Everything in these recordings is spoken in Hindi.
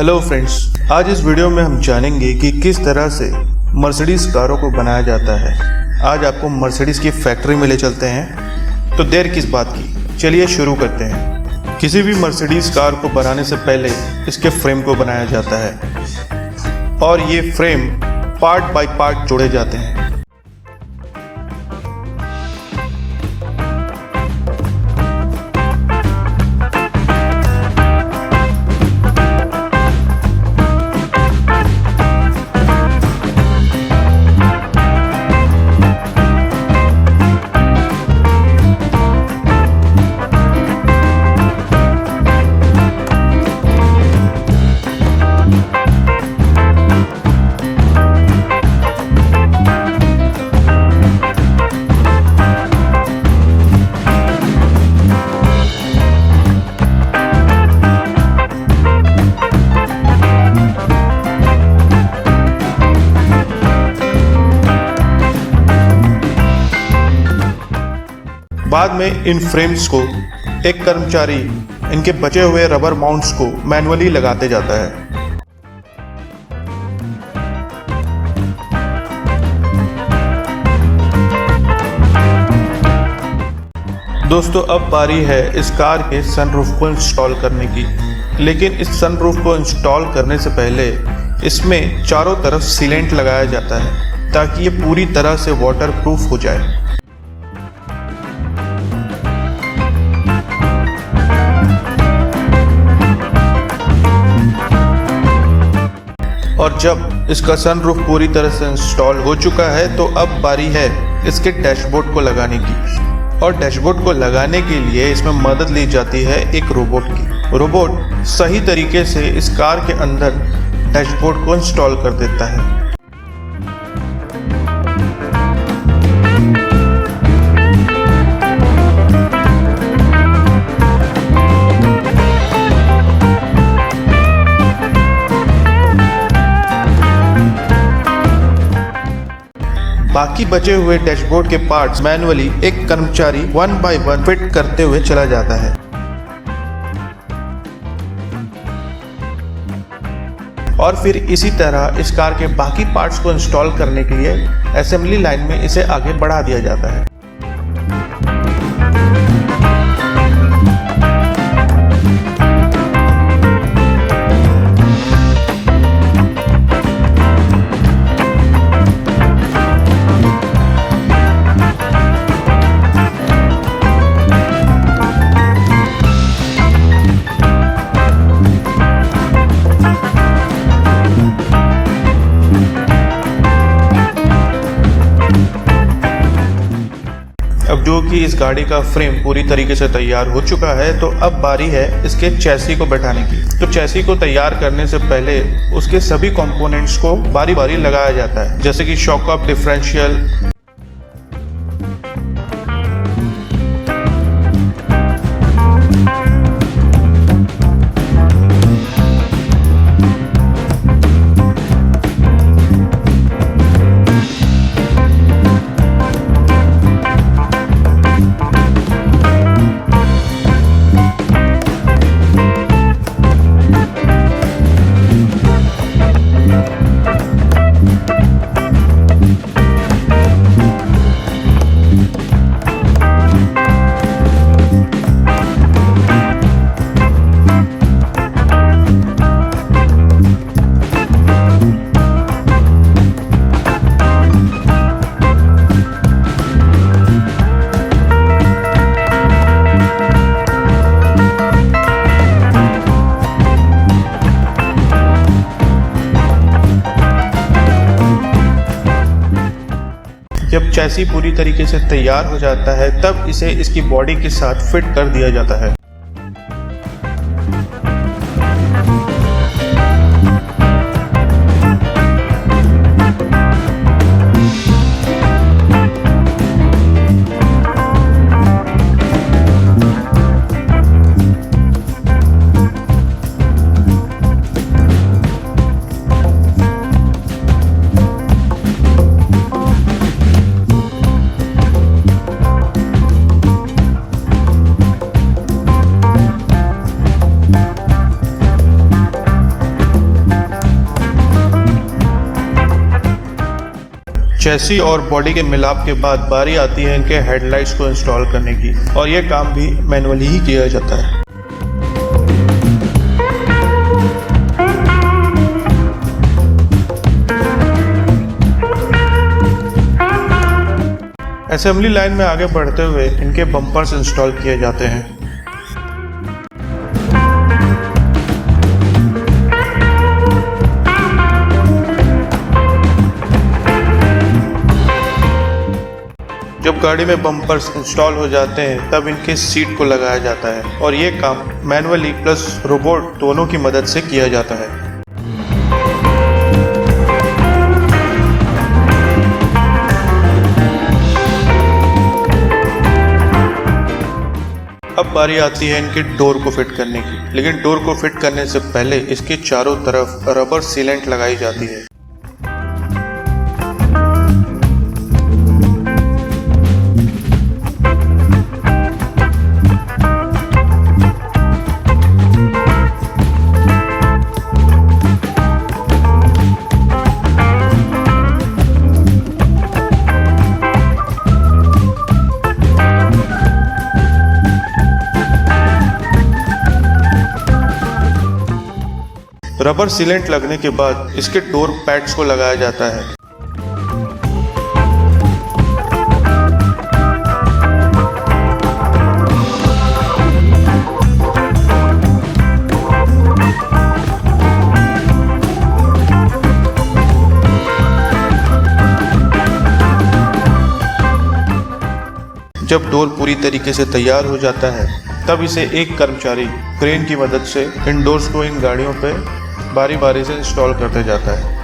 हेलो फ्रेंड्स, आज इस वीडियो में हम जानेंगे कि किस तरह से मर्सिडीज कारों को बनाया जाता है। आज आपको मर्सिडीज की फैक्ट्री में ले चलते हैं, तो देर किस बात की, चलिए शुरू करते हैं। किसी भी मर्सिडीज कार को बनाने से पहले इसके फ्रेम को बनाया जाता है और ये फ्रेम पार्ट बाय पार्ट जोड़े जाते हैं। बाद में इन फ्रेम्स को एक कर्मचारी इनके बचे हुए रबर माउंट्स को मैनुअली लगाते जाता है। दोस्तों, अब बारी है इस कार के सनरूफ को इंस्टॉल करने की। लेकिन इस सनरूफ को इंस्टॉल करने से पहले इसमें चारों तरफ सीलेंट लगाया जाता है ताकि ये पूरी तरह से वाटरप्रूफ हो जाए। और जब इसका सनरूफ पूरी तरह से इंस्टॉल हो चुका है तो अब बारी है इसके डैशबोर्ड को लगाने की। और डैशबोर्ड को लगाने के लिए इसमें मदद ली जाती है एक रोबोट की। रोबोट सही तरीके से इस कार के अंदर डैशबोर्ड को इंस्टॉल कर देता है। बाकी बचे हुए डैशबोर्ड के पार्ट्स मैनुअली एक कर्मचारी 1 बाय 1 फिट करते हुए चला जाता है। और फिर इसी तरह इस कार के बाकी पार्ट्स को इंस्टॉल करने के लिए असेंबली लाइन में इसे आगे बढ़ा दिया जाता है। अब जो कि इस गाड़ी का फ्रेम पूरी तरीके से तैयार हो चुका है, तो अब बारी है इसके चैसी को बैठाने की। तो चैसी को तैयार करने से पहले उसके सभी कंपोनेंट्स को बारी बारी लगाया जाता है, जैसे कि शॉक अप, डिफरेंशियल, जब चैसी पूरी तरीके से तैयार हो जाता है तब इसे इसकी बॉडी के साथ फिट कर दिया जाता है। चैसी और बॉडी के मिलाप के बाद बारी आती है इनके हेडलाइट्स को इंस्टॉल करने की, और ये काम भी मैनुअली ही किया जाता है। असेंबली लाइन में आगे बढ़ते हुए इनके बम्पर्स इंस्टॉल किए जाते हैं। जब गाड़ी में बम्पर्स इंस्टॉल हो जाते हैं तब इनके सीट को लगाया जाता है, और ये काम मैनुअली प्लस रोबोट दोनों की मदद से किया जाता है। अब बारी आती है इनके डोर को फिट करने की, लेकिन डोर को फिट करने से पहले इसके चारों तरफ रबर सीलेंट लगाई जाती है। रबर सीलेंट लगने के बाद इसके डोर पैड्स को लगाया जाता है। जब डोर पूरी तरीके से तैयार हो जाता है तब इसे एक कर्मचारी क्रेन की मदद से इन डोर्स को इन गाड़ियों पे बारी बारी से इंस्टॉल करते जाता है।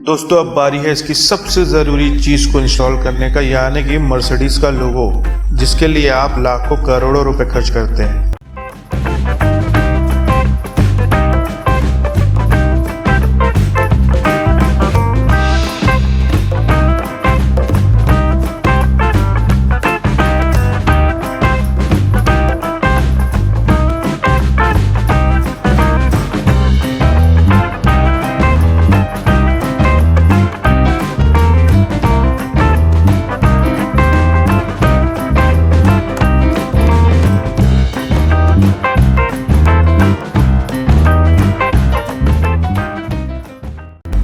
दोस्तों अब बारी है इसकी सबसे ज़रूरी चीज़ को इंस्टॉल करने का, यानी कि मर्सिडीज का लोगो, जिसके लिए आप लाखों करोड़ों रुपए खर्च करते हैं।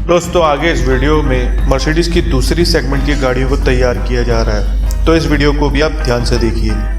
दोस्तों आगे इस वीडियो में मर्सिडीज की दूसरी सेगमेंट की गाड़ियों को तैयार किया जा रहा है, तो इस वीडियो को भी आप ध्यान से देखिए।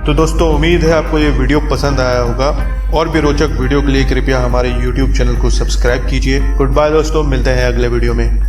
तो दोस्तों उम्मीद है आपको ये वीडियो पसंद आया होगा। और भी रोचक वीडियो के लिए कृपया हमारे YouTube चैनल को सब्सक्राइब कीजिए। गुड बाय दोस्तों, मिलते हैं अगले वीडियो में।